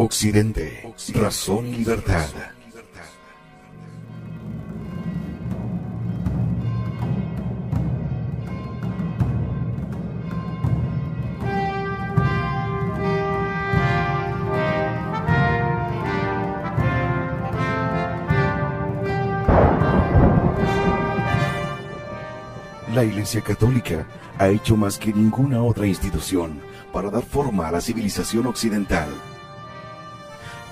Occidente, razón y libertad. La Iglesia Católica ha hecho más que ninguna otra institución para dar forma a la civilización occidental.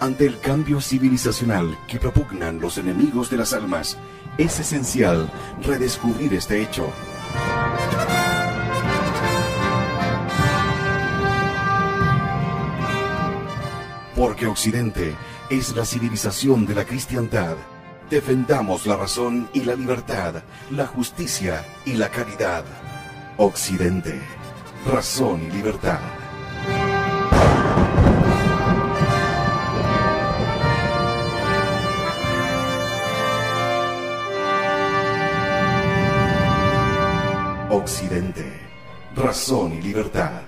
Ante el cambio civilizacional que propugnan los enemigos de las almas, es esencial redescubrir este hecho. Porque Occidente es la civilización de la cristiandad. Defendamos la razón y la libertad, la justicia y la caridad. Occidente, razón y libertad. Occidente, razón y libertad.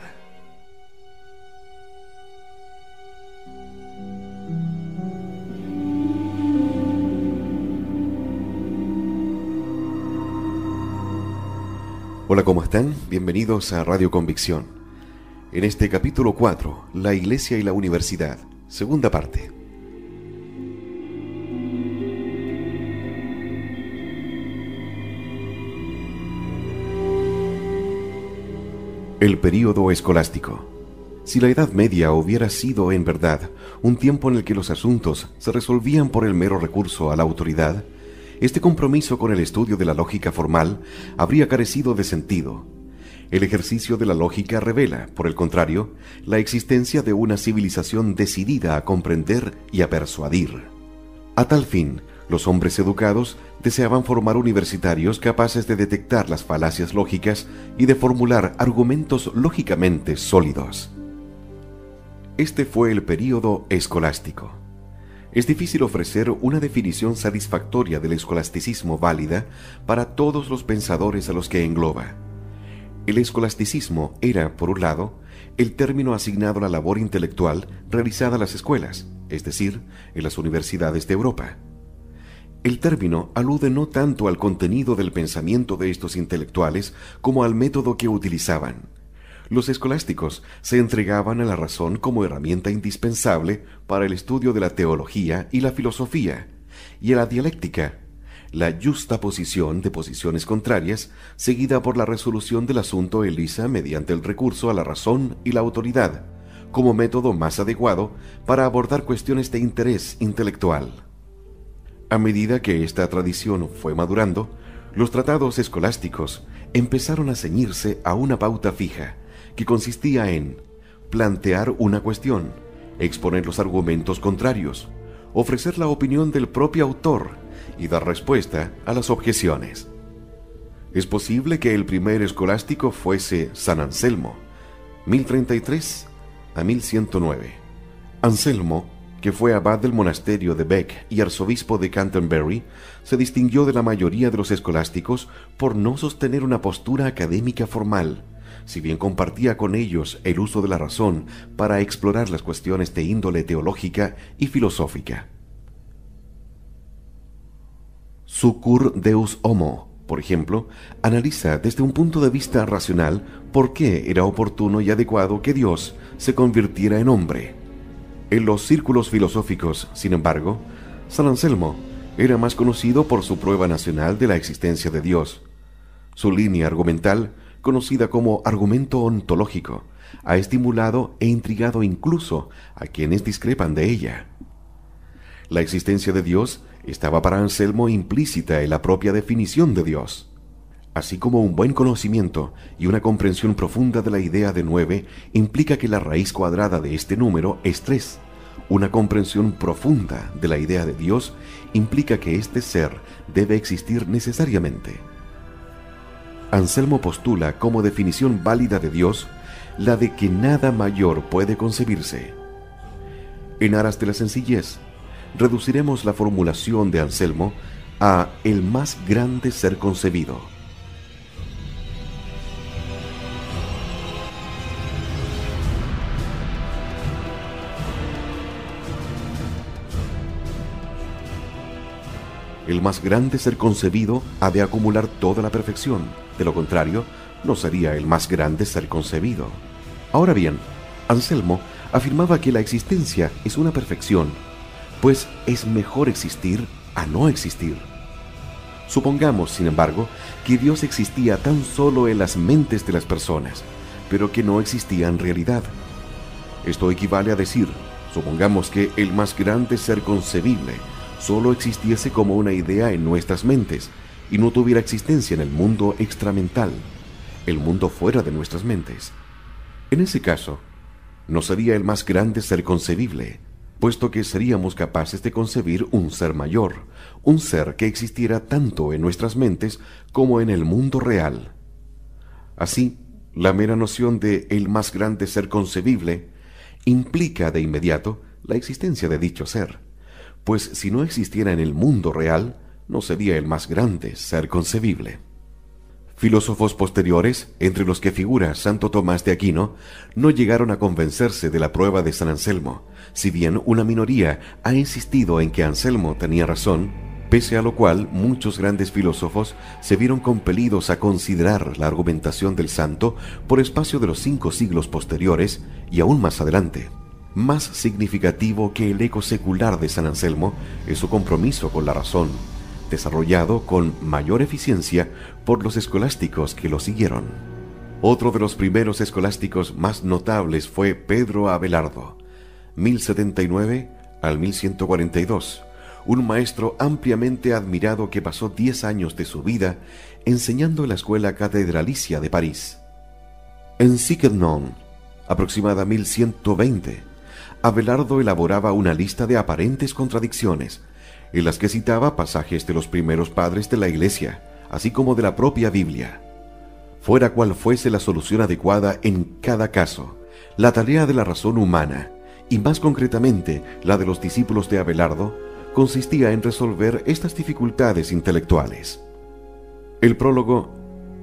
Hola, ¿cómo están? Bienvenidos a Radio Convicción. En este capítulo 4, La Iglesia y la Universidad, segunda parte. El período escolástico. Si la Edad Media hubiera sido, en verdad, un tiempo en el que los asuntos se resolvían por el mero recurso a la autoridad, este compromiso con el estudio de la lógica formal habría carecido de sentido. El ejercicio de la lógica revela, por el contrario, la existencia de una civilización decidida a comprender y a persuadir. A tal fin, los hombres educados deseaban formar universitarios capaces de detectar las falacias lógicas y de formular argumentos lógicamente sólidos. Este fue el período escolástico. Es difícil ofrecer una definición satisfactoria del escolasticismo válida para todos los pensadores a los que engloba. El escolasticismo era, por un lado, el término asignado a la labor intelectual realizada en las escuelas, es decir, en las universidades de Europa. El término alude no tanto al contenido del pensamiento de estos intelectuales como al método que utilizaban. Los escolásticos se entregaban a la razón como herramienta indispensable para el estudio de la teología y la filosofía, y a la dialéctica, la justaposición de posiciones contrarias, seguida por la resolución del asunto elisa mediante el recurso a la razón y la autoridad, como método más adecuado para abordar cuestiones de interés intelectual. A medida que esta tradición fue madurando, los tratados escolásticos empezaron a ceñirse a una pauta fija, que consistía en plantear una cuestión, exponer los argumentos contrarios, ofrecer la opinión del propio autor y dar respuesta a las objeciones. Es posible que el primer escolástico fuese San Anselmo, 1033 a 1109. Anselmo, que fue abad del monasterio de Bec y arzobispo de Canterbury, se distinguió de la mayoría de los escolásticos por no sostener una postura académica formal, si bien compartía con ellos el uso de la razón para explorar las cuestiones de índole teológica y filosófica. Su Cur Deus Homo, por ejemplo, analiza desde un punto de vista racional por qué era oportuno y adecuado que Dios se convirtiera en hombre. En los círculos filosóficos, sin embargo, San Anselmo era más conocido por su prueba nacional de la existencia de Dios. Su línea argumental, conocida como argumento ontológico, ha estimulado e intrigado incluso a quienes discrepan de ella. La existencia de Dios estaba para Anselmo implícita en la propia definición de Dios. Así como un buen conocimiento y una comprensión profunda de la idea de 9 implica que la raíz cuadrada de este número es 3, una comprensión profunda de la idea de Dios implica que este ser debe existir necesariamente. Anselmo postula como definición válida de Dios la de que nada mayor puede concebirse. En aras de la sencillez, reduciremos la formulación de Anselmo a el más grande ser concebido. El más grande ser concebido ha de acumular toda la perfección. De lo contrario, no sería el más grande ser concebido. Ahora bien, Anselmo afirmaba que la existencia es una perfección, pues es mejor existir a no existir. Supongamos, sin embargo, que Dios existía tan solo en las mentes de las personas, pero que no existía en realidad. Esto equivale a decir, supongamos que el más grande ser concebible solo existiese como una idea en nuestras mentes y no tuviera existencia en el mundo extramental, el mundo fuera de nuestras mentes. En ese caso, no sería el más grande ser concebible, puesto que seríamos capaces de concebir un ser mayor, un ser que existiera tanto en nuestras mentes como en el mundo real. Así, la mera noción de el más grande ser concebible implica de inmediato la existencia de dicho ser, pues si no existiera en el mundo real, no sería el más grande ser concebible. Filósofos posteriores, entre los que figura Santo Tomás de Aquino, no llegaron a convencerse de la prueba de San Anselmo, si bien una minoría ha insistido en que Anselmo tenía razón, pese a lo cual muchos grandes filósofos se vieron compelidos a considerar la argumentación del santo por espacio de los 5 siglos posteriores y aún más adelante. Más significativo que el eco secular de San Anselmo es su compromiso con la razón, desarrollado con mayor eficiencia por los escolásticos que lo siguieron. Otro de los primeros escolásticos más notables fue Pedro Abelardo, 1079 al 1142, un maestro ampliamente admirado que pasó 10 años de su vida enseñando en la escuela catedralicia de París. En Signon, aproximada 1120, Abelardo elaboraba una lista de aparentes contradicciones, en las que citaba pasajes de los primeros padres de la Iglesia, así como de la propia Biblia. Fuera cual fuese la solución adecuada en cada caso, la tarea de la razón humana, y más concretamente la de los discípulos de Abelardo, consistía en resolver estas dificultades intelectuales. El prólogo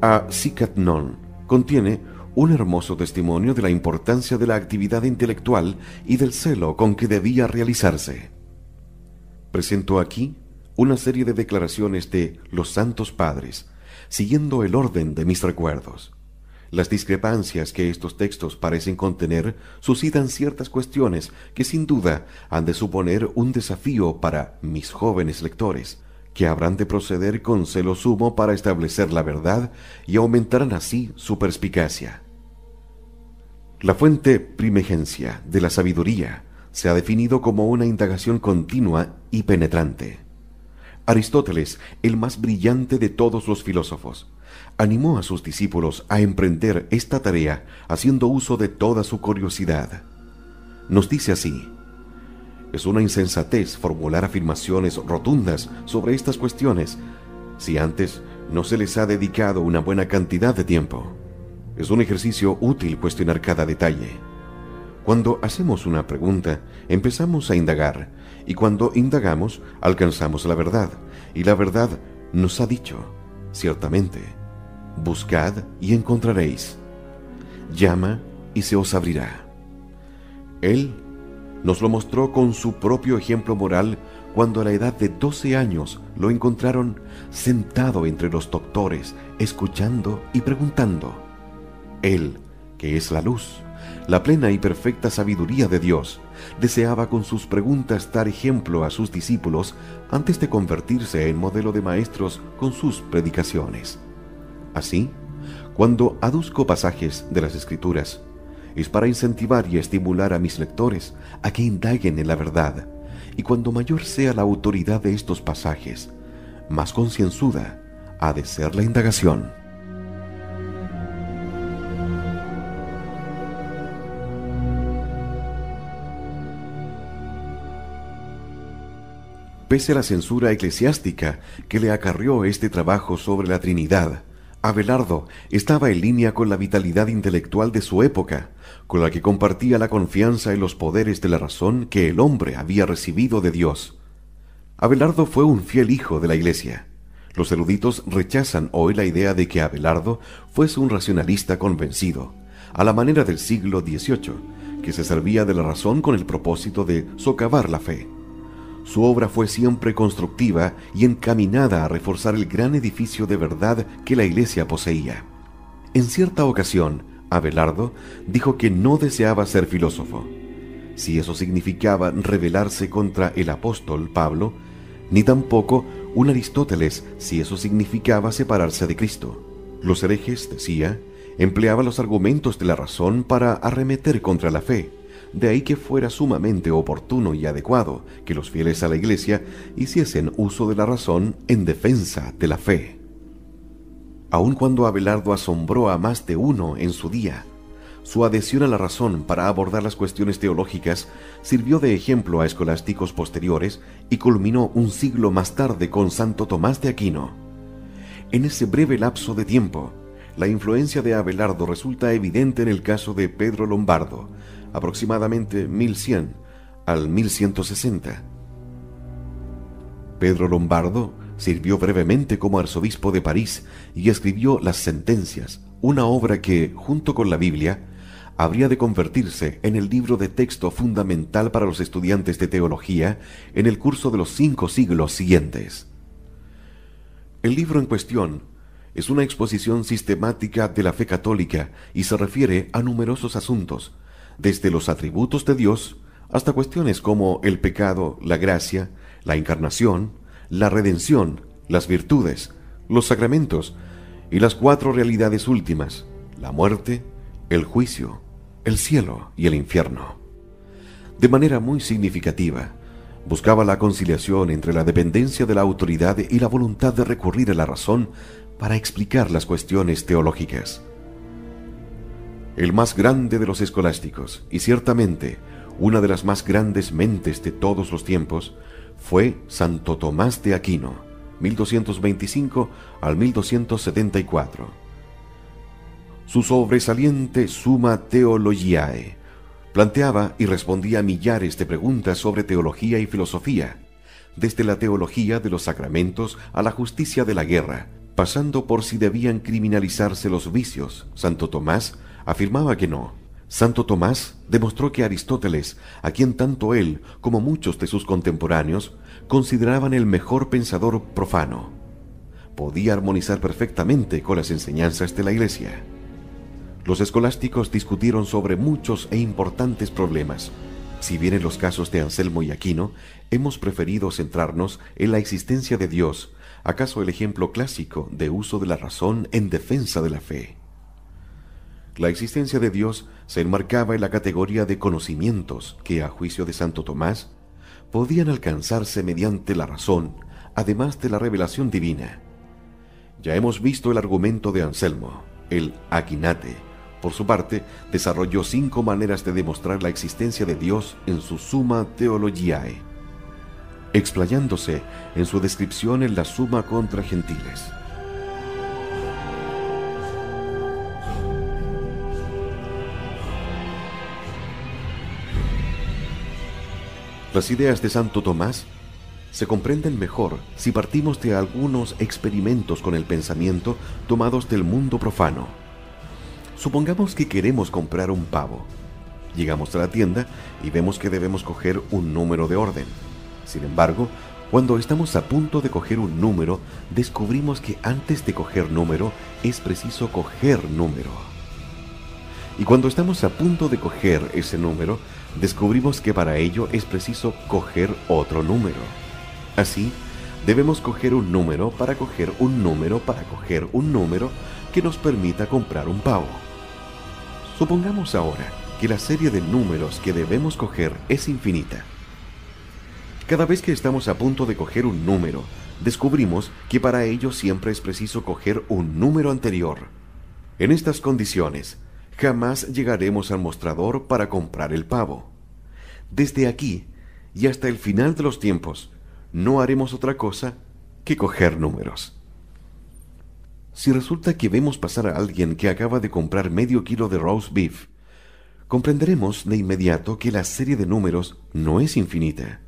a Signon contiene un hermoso testimonio de la importancia de la actividad intelectual y del celo con que debía realizarse. Presento aquí una serie de declaraciones de los Santos Padres, siguiendo el orden de mis recuerdos. Las discrepancias que estos textos parecen contener suscitan ciertas cuestiones que sin duda han de suponer un desafío para mis jóvenes lectores, que habrán de proceder con celo sumo para establecer la verdad y aumentarán así su perspicacia. La fuente primigencia de la sabiduría se ha definido como una indagación continua y penetrante. Aristóteles, el más brillante de todos los filósofos, animó a sus discípulos a emprender esta tarea haciendo uso de toda su curiosidad. Nos dice así: es una insensatez formular afirmaciones rotundas sobre estas cuestiones si antes no se les ha dedicado una buena cantidad de tiempo. Es un ejercicio útil cuestionar cada detalle. Cuando hacemos una pregunta, empezamos a indagar, y cuando indagamos, alcanzamos la verdad, y la verdad nos ha dicho, ciertamente, buscad y encontraréis, llama y se os abrirá. Él nos lo mostró con su propio ejemplo moral cuando a la edad de 12 años lo encontraron sentado entre los doctores, escuchando y preguntando. Él, que es la luz, la plena y perfecta sabiduría de Dios, deseaba con sus preguntas dar ejemplo a sus discípulos antes de convertirse en modelo de maestros con sus predicaciones. Así, cuando aduzco pasajes de las Escrituras, es para incentivar y estimular a mis lectores a que indaguen en la verdad, y cuando mayor sea la autoridad de estos pasajes, más concienzuda ha de ser la indagación. Pese a la censura eclesiástica que le acarrió este trabajo sobre la Trinidad, Abelardo estaba en línea con la vitalidad intelectual de su época, con la que compartía la confianza en los poderes de la razón que el hombre había recibido de Dios. Abelardo fue un fiel hijo de la Iglesia. Los eruditos rechazan hoy la idea de que Abelardo fuese un racionalista convencido, a la manera del siglo XVIII, que se servía de la razón con el propósito de socavar la fe. Su obra fue siempre constructiva y encaminada a reforzar el gran edificio de verdad que la Iglesia poseía. En cierta ocasión, Abelardo dijo que no deseaba ser filósofo, si eso significaba rebelarse contra el apóstol Pablo, ni tampoco un Aristóteles, si eso significaba separarse de Cristo. Los herejes, decía, empleaban los argumentos de la razón para arremeter contra la fe. De ahí que fuera sumamente oportuno y adecuado que los fieles a la Iglesia hiciesen uso de la razón en defensa de la fe. Aun cuando Abelardo asombró a más de uno en su día, su adhesión a la razón para abordar las cuestiones teológicas sirvió de ejemplo a escolásticos posteriores y culminó un siglo más tarde con Santo Tomás de Aquino. En ese breve lapso de tiempo, la influencia de Abelardo resulta evidente en el caso de Pedro Lombardo, aproximadamente 1100 al 1160. Pedro Lombardo sirvió brevemente como arzobispo de París y escribió Las Sentencias, una obra que, junto con la Biblia, habría de convertirse en el libro de texto fundamental para los estudiantes de teología en el curso de los 5 siglos siguientes. El libro en cuestión es una exposición sistemática de la fe católica y se refiere a numerosos asuntos, desde los atributos de Dios hasta cuestiones como el pecado, la gracia, la encarnación, la redención, las virtudes, los sacramentos y las 4 realidades últimas, la muerte, el juicio, el cielo y el infierno. De manera muy significativa, buscaba la conciliación entre la dependencia de la autoridad y la voluntad de recurrir a la razón para explicar las cuestiones teológicas. El más grande de los escolásticos, y ciertamente una de las más grandes mentes de todos los tiempos, fue Santo Tomás de Aquino, 1225 al 1274. Su sobresaliente Summa Theologiae planteaba y respondía a millares de preguntas sobre teología y filosofía, desde la teología de los sacramentos a la justicia de la guerra, pasando por si debían criminalizarse los vicios. Santo Tomás afirmaba que no. Santo Tomás demostró que Aristóteles, a quien tanto él como muchos de sus contemporáneos consideraban el mejor pensador profano, podía armonizar perfectamente con las enseñanzas de la Iglesia. Los escolásticos discutieron sobre muchos e importantes problemas. Si bien en los casos de Anselmo y Aquino hemos preferido centrarnos en la existencia de Dios, acaso el ejemplo clásico de uso de la razón en defensa de la fe. La existencia de Dios se enmarcaba en la categoría de conocimientos que, a juicio de Santo Tomás, podían alcanzarse mediante la razón, además de la revelación divina. Ya hemos visto el argumento de Anselmo, el Aquinate. Por su parte, desarrolló 5 maneras de demostrar la existencia de Dios en su Summa Theologiae, explayándose en su descripción en la Summa contra Gentiles. Las ideas de Santo Tomás se comprenden mejor si partimos de algunos experimentos con el pensamiento tomados del mundo profano. Supongamos que queremos comprar un pavo. Llegamos a la tienda y vemos que debemos coger un número de orden. Sin embargo, cuando estamos a punto de coger un número, descubrimos que antes de coger número es preciso coger número. Y cuando estamos a punto de coger ese número, descubrimos que para ello es preciso coger otro número. Así, debemos coger un número para coger un número para coger un número que nos permita comprar un pavo. Supongamos ahora que la serie de números que debemos coger es infinita. Cada vez que estamos a punto de coger un número, descubrimos que para ello siempre es preciso coger un número anterior. En estas condiciones, jamás llegaremos al mostrador para comprar el pavo. Desde aquí y hasta el final de los tiempos, no haremos otra cosa que coger números. Si resulta que vemos pasar a alguien que acaba de comprar medio kilo de roast beef, comprenderemos de inmediato que la serie de números no es infinita.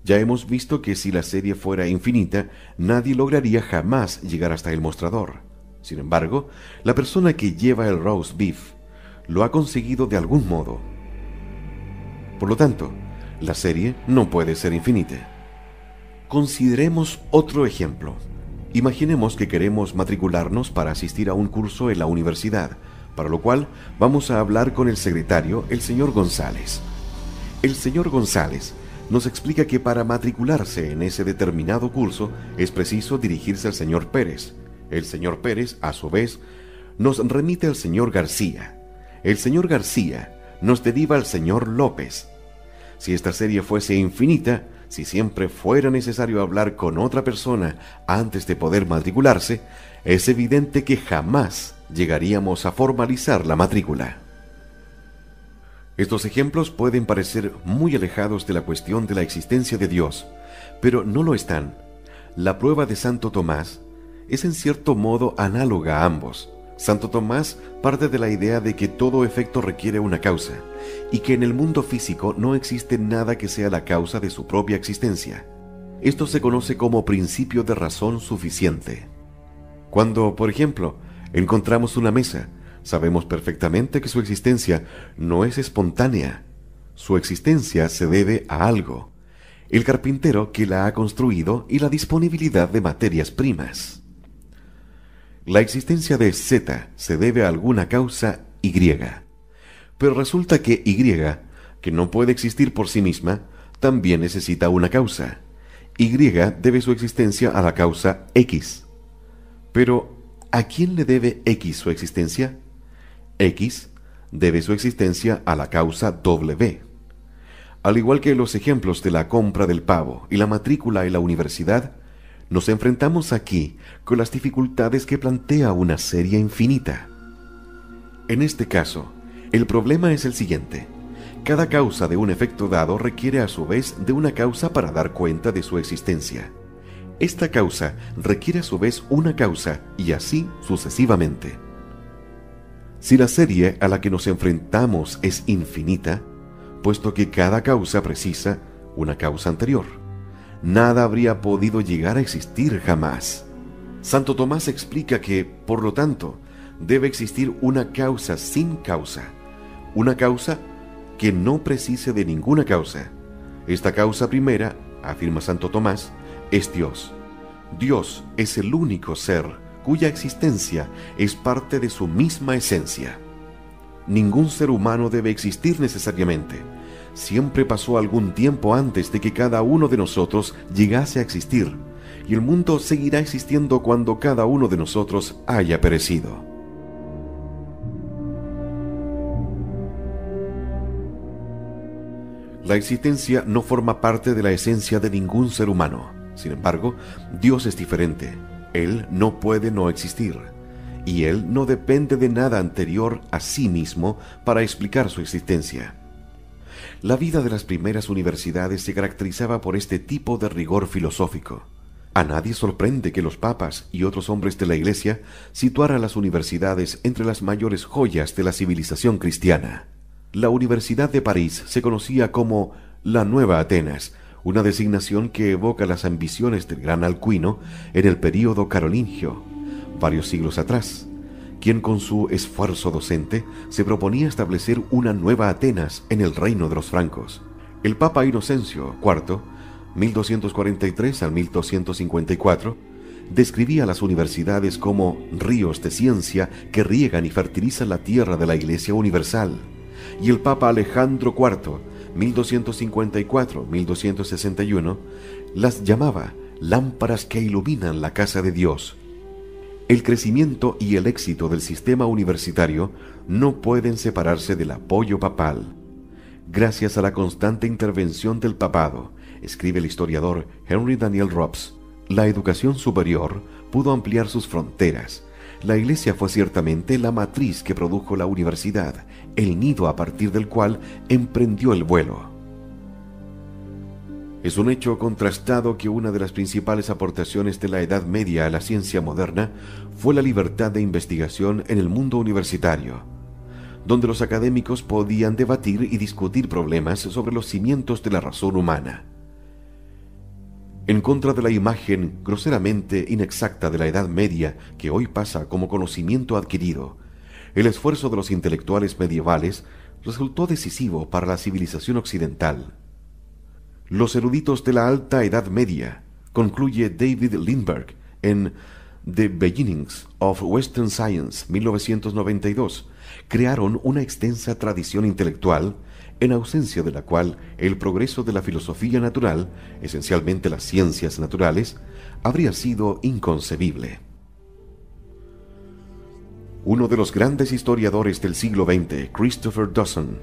Ya hemos visto que si la serie fuera infinita, nadie lograría jamás llegar hasta el mostrador. Sin embargo, la persona que lleva el roast beef lo ha conseguido de algún modo. Por lo tanto, la serie no puede ser infinita. Consideremos otro ejemplo. Imaginemos que queremos matricularnos para asistir a un curso en la universidad, para lo cual vamos a hablar con el secretario, el señor González. El señor González nos explica que para matricularse en ese determinado curso es preciso dirigirse al señor Pérez. El señor Pérez, a su vez, nos remite al señor García. El señor García nos deriva al señor López. Si esta serie fuese infinita, si siempre fuera necesario hablar con otra persona antes de poder matricularse, es evidente que jamás llegaríamos a formalizar la matrícula. Estos ejemplos pueden parecer muy alejados de la cuestión de la existencia de Dios, pero no lo están. La prueba de Santo Tomás es en cierto modo análoga a ambos. Santo Tomás parte de la idea de que todo efecto requiere una causa, y que en el mundo físico no existe nada que sea la causa de su propia existencia. Esto se conoce como principio de razón suficiente. Cuando, por ejemplo, encontramos una mesa, sabemos perfectamente que su existencia no es espontánea. Su existencia se debe a algo, el carpintero que la ha construido y la disponibilidad de materias primas. La existencia de Z se debe a alguna causa Y, pero resulta que Y, que no puede existir por sí misma, también necesita una causa. Y debe su existencia a la causa X. Pero, ¿a quién le debe X su existencia? X debe su existencia a la causa W. Al igual que los ejemplos de la compra del pavo y la matrícula en la universidad, nos enfrentamos aquí con las dificultades que plantea una serie infinita. En este caso, el problema es el siguiente. Cada causa de un efecto dado requiere a su vez de una causa para dar cuenta de su existencia. Esta causa requiere a su vez una causa y así sucesivamente. Si la serie a la que nos enfrentamos es infinita, puesto que cada causa precisa una causa anterior, nada habría podido llegar a existir jamás. Santo Tomás explica que, por lo tanto, debe existir una causa sin causa, una causa que no precise de ninguna causa. Esta causa primera, afirma Santo Tomás, es Dios. Dios es el único ser cuya existencia es parte de su misma esencia. Ningún ser humano debe existir necesariamente. Siempre pasó algún tiempo antes de que cada uno de nosotros llegase a existir, y el mundo seguirá existiendo cuando cada uno de nosotros haya perecido. La existencia no forma parte de la esencia de ningún ser humano. Sin embargo, Dios es diferente. Él no puede no existir, y Él no depende de nada anterior a sí mismo para explicar su existencia. La vida de las primeras universidades se caracterizaba por este tipo de rigor filosófico. A nadie sorprende que los papas y otros hombres de la Iglesia situaran las universidades entre las mayores joyas de la civilización cristiana. La Universidad de París se conocía como la Nueva Atenas, una designación que evoca las ambiciones del gran Alcuino en el período carolingio, varios siglos atrás, quien con su esfuerzo docente se proponía establecer una nueva Atenas en el reino de los francos. El Papa Inocencio IV, 1243 al 1254, describía las universidades como ríos de ciencia que riegan y fertilizan la tierra de la Iglesia Universal, y el Papa Alejandro IV, 1254-1261, las llamaba lámparas que iluminan la casa de Dios. El crecimiento y el éxito del sistema universitario no pueden separarse del apoyo papal. Gracias a la constante intervención del papado, escribe el historiador Henry Daniel Robs, la educación superior pudo ampliar sus fronteras. La Iglesia fue ciertamente la matriz que produjo la universidad, el nido a partir del cual emprendió el vuelo. Es un hecho contrastado que una de las principales aportaciones de la Edad Media a la ciencia moderna fue la libertad de investigación en el mundo universitario, donde los académicos podían debatir y discutir problemas sobre los cimientos de la razón humana. En contra de la imagen groseramente inexacta de la Edad Media que hoy pasa como conocimiento adquirido, el esfuerzo de los intelectuales medievales resultó decisivo para la civilización occidental. Los eruditos de la Alta Edad Media concluye David Lindbergh en The Beginnings of Western Science, 1992, crearon una extensa tradición intelectual, en ausencia de la cual el progreso de la filosofía natural, esencialmente las ciencias naturales, habría sido inconcebible. Uno de los grandes historiadores del siglo XX, Christopher Dawson,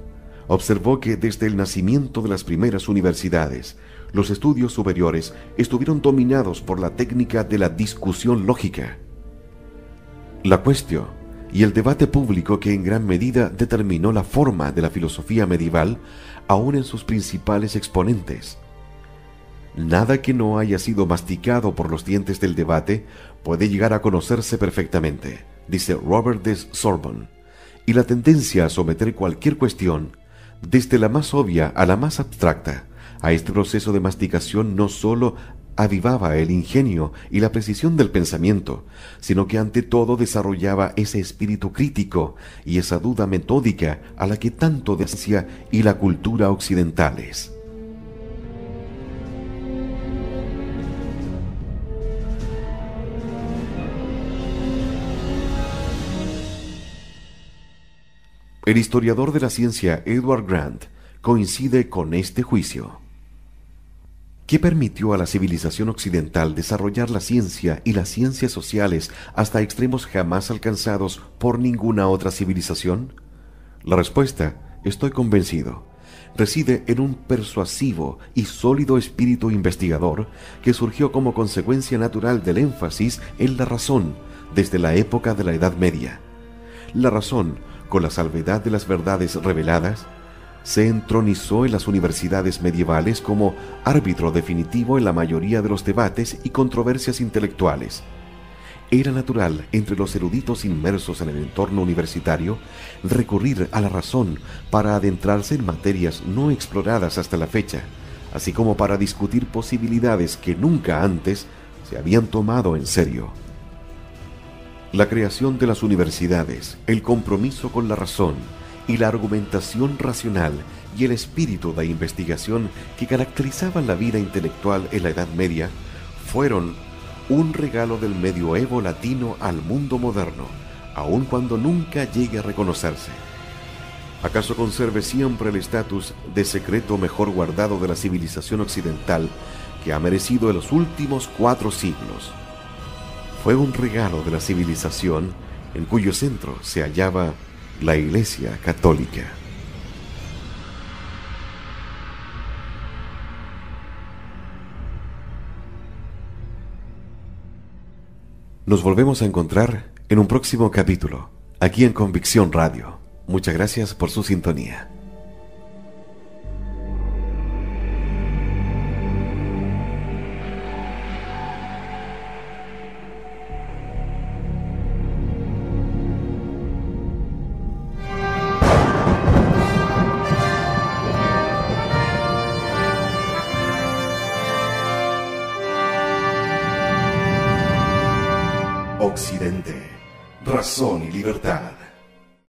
observó que desde el nacimiento de las primeras universidades, los estudios superiores estuvieron dominados por la técnica de la discusión lógica. La cuestión y el debate público que en gran medida determinó la forma de la filosofía medieval, aún en sus principales exponentes. Nada que no haya sido masticado por los dientes del debate puede llegar a conocerse perfectamente, dice Robert de Sorbonne, y la tendencia a someter cualquier cuestión, desde la más obvia a la más abstracta, a este proceso de masticación no sólo avivaba el ingenio y la precisión del pensamiento, sino que ante todo desarrollaba ese espíritu crítico y esa duda metódica a la que tanto de la ciencia y la cultura occidentales. El historiador de la ciencia Edward Grant coincide con este juicio. ¿Qué permitió a la civilización occidental desarrollar la ciencia y las ciencias sociales hasta extremos jamás alcanzados por ninguna otra civilización? La respuesta, estoy convencido, reside en un persuasivo y sólido espíritu investigador que surgió como consecuencia natural del énfasis en la razón desde la época de la Edad Media. La razón, con la salvedad de las verdades reveladas, se entronizó en las universidades medievales como árbitro definitivo en la mayoría de los debates y controversias intelectuales. Era natural entre los eruditos inmersos en el entorno universitario recurrir a la razón para adentrarse en materias no exploradas hasta la fecha, así como para discutir posibilidades que nunca antes se habían tomado en serio. La creación de las universidades, el compromiso con la razón y la argumentación racional y el espíritu de investigación que caracterizaban la vida intelectual en la Edad Media fueron un regalo del medioevo latino al mundo moderno, aun cuando nunca llegue a reconocerse. ¿Acaso conserve siempre el estatus de secreto mejor guardado de la civilización occidental que ha merecido en los últimos 4 siglos? Fue un regalo de la civilización en cuyo centro se hallaba la Iglesia Católica. Nos volvemos a encontrar en un próximo capítulo, aquí en Convicción Radio. Muchas gracias por su sintonía. Occidente, razón y libertad.